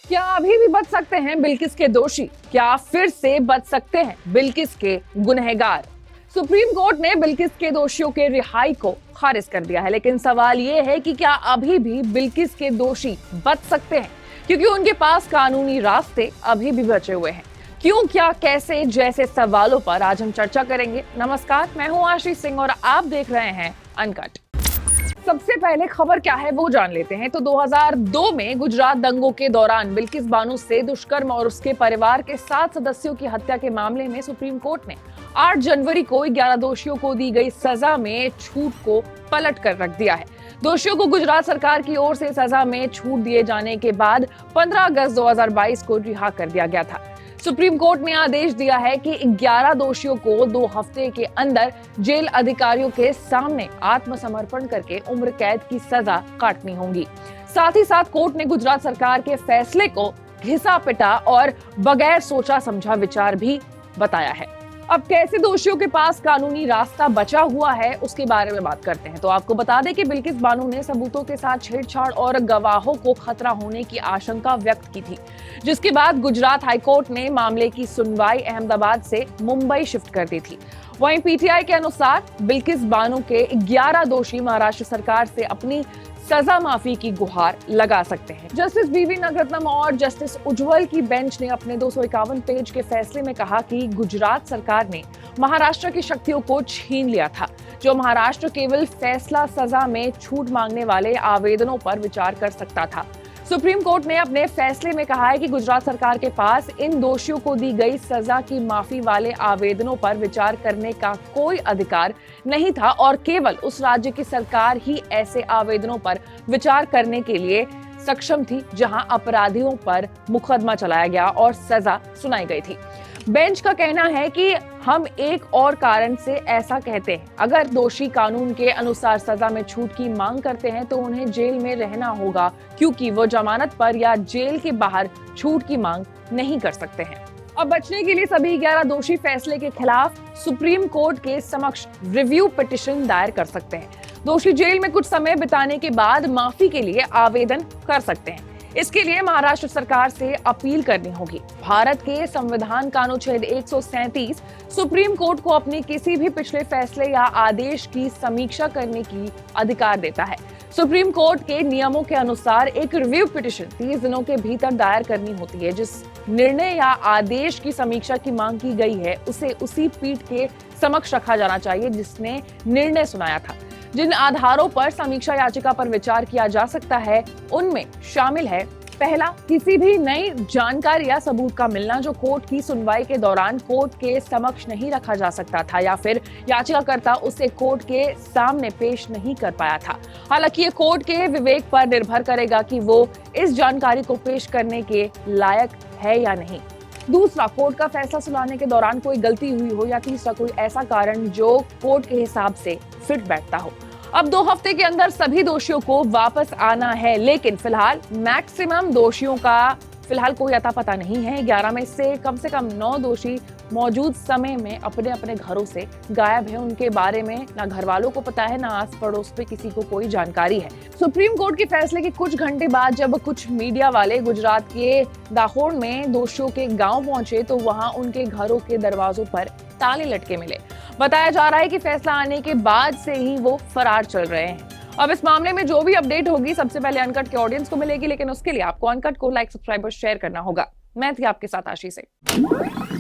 क्या अभी भी बच सकते हैं बिल्किस के दोषी? क्या फिर से बच सकते हैं बिल्किस के गुनहगार? सुप्रीम कोर्ट ने बिल्किस के दोषियों के रिहाई को खारिज कर दिया है, लेकिन सवाल ये है कि क्या अभी भी बिल्किस के दोषी बच सकते हैं, क्योंकि उनके पास कानूनी रास्ते अभी भी बचे हुए हैं। क्यों, क्या, कैसे जैसे सवालों पर आज हम चर्चा करेंगे। नमस्कार, मैं हूं आशीष सिंह और आप देख रहे हैं अनकट। सबसे पहले खबर क्या है वो जान लेते हैं। तो 2002 में गुजरात दंगों के दौरान बिल्किस बानो से दुष्कर्म और उसके परिवार के 7 सदस्यों की हत्या के मामले में सुप्रीम कोर्ट ने 8 जनवरी को 11 दोषियों को दी गई सजा में छूट को पलट कर रख दिया है। दोषियों को गुजरात सरकार की ओर से सजा में छूट दिए जाने के बाद 15 अगस्त 2022 को रिहा कर दिया गया था। सुप्रीम कोर्ट ने आदेश दिया है कि 11 दोषियों को 2 हफ्ते के अंदर जेल अधिकारियों के सामने आत्मसमर्पण करके उम्र कैद की सजा काटनी होगी। साथ ही साथ कोर्ट ने गुजरात सरकार के फैसले को घिसा पिटा और बगैर सोचा समझा विचार भी बताया है। अब कैसे दोषियों के पास कानूनी रास्ता बचा हुआ है उसके बारे में बात करते हैं। तो आपको बता दें कि बिल्किस बानो ने सबूतों के साथ छेड़छाड़ और गवाहों को खतरा होने की आशंका व्यक्त की थी, जिसके बाद गुजरात हाईकोर्ट ने मामले की सुनवाई अहमदाबाद से मुंबई शिफ्ट कर दी थी। वहीं पीटीआई के अनुसार बिल्किस बानो के 11 दोषी महाराष्ट्र सरकार से अपनी सजा माफी की गुहार लगा सकते हैं। जस्टिस बीवी नगरत्नम और जस्टिस उज्जवल की बेंच ने अपने 251 पेज के फैसले में कहा कि गुजरात सरकार ने महाराष्ट्र की शक्तियों को छीन लिया था, जो महाराष्ट्र केवल फैसला सजा में छूट मांगने वाले आवेदनों पर विचार कर सकता था। सुप्रीम कोर्ट ने अपने फैसले में कहा है कि गुजरात सरकार के पास इन दोषियों को दी गई सजा की माफी वाले आवेदनों पर विचार करने का कोई अधिकार नहीं था और केवल उस राज्य की सरकार ही ऐसे आवेदनों पर विचार करने के लिए सक्षम थी जहां अपराधियों पर मुकदमा चलाया गया और सजा सुनाई गई थी। बेंच का कहना है कि हम एक और कारण से ऐसा कहते हैं। अगर दोषी कानून के अनुसार सजा में छूट की मांग करते हैं तो उन्हें जेल में रहना होगा, क्योंकि वो जमानत पर या जेल के बाहर छूट की मांग नहीं कर सकते हैं। अब बचने के लिए सभी 11 दोषी फैसले के खिलाफ सुप्रीम कोर्ट के समक्ष रिव्यू पिटीशन दायर कर सकते हैं। दोषी जेल में कुछ समय बिताने के बाद माफी के लिए आवेदन कर सकते हैं। इसके लिए महाराष्ट्र सरकार से अपील करनी होगी। भारत के संविधान का अनुच्छेद 137 सुप्रीम कोर्ट को अपने किसी भी पिछले फैसले या आदेश की समीक्षा करने की अधिकार देता है। सुप्रीम कोर्ट के नियमों के अनुसार एक रिव्यू पिटीशन 30 दिनों के भीतर दायर करनी होती है। जिस निर्णय या आदेश की समीक्षा की मांग की गई है उसे उसी पीठ के समक्ष रखा जाना चाहिए जिसने निर्णय सुनाया था। जिन आधारों पर समीक्षा याचिका पर विचार किया जा सकता है उनमें शामिल है: पहला, किसी भी नई जानकारी या सबूत का मिलना जो कोर्ट की सुनवाई के दौरान कोर्ट के समक्ष नहीं रखा जा सकता था या फिर याचिकाकर्ता उसे कोर्ट के सामने पेश नहीं कर पाया था। हालांकि ये कोर्ट के विवेक पर निर्भर करेगा कि वो इस जानकारी को पेश करने के लायक है या नहीं। दूसरा, कोर्ट का फैसला सुनाने के दौरान कोई गलती हुई हो या तीसरा, कोई ऐसा कारण जो कोर्ट के हिसाब से फिट बैठता हो। अब 2 हफ्ते के अंदर सभी दोषियों को वापस आना है, लेकिन फिलहाल मैक्सिमम दोषियों का फिलहाल कोई अता पता नहीं है। 11 में से कम 9 दोषी मौजूद समय में अपने अपने घरों से गायब है। उनके बारे में ना घर वालों को पता है, ना आस पड़ोस पे किसी को कोई जानकारी है। सुप्रीम कोर्ट के फैसले के कुछ घंटे बाद जब कुछ मीडिया वाले गुजरात के दाहोद में दोषियों के गांव पहुंचे तो वहां उनके घरों के दरवाजों पर ताले लटके मिले। बताया जा रहा है कि फैसला आने के बाद से ही वो फरार चल रहे हैं। अब इस मामले में जो भी अपडेट होगी सबसे पहले अनकट के ऑडियंस को मिलेगी, लेकिन उसके लिए आपको अनकट को लाइक, सब्सक्राइब और शेयर करना होगा। मैं थी आपके साथ आशीष सिंह।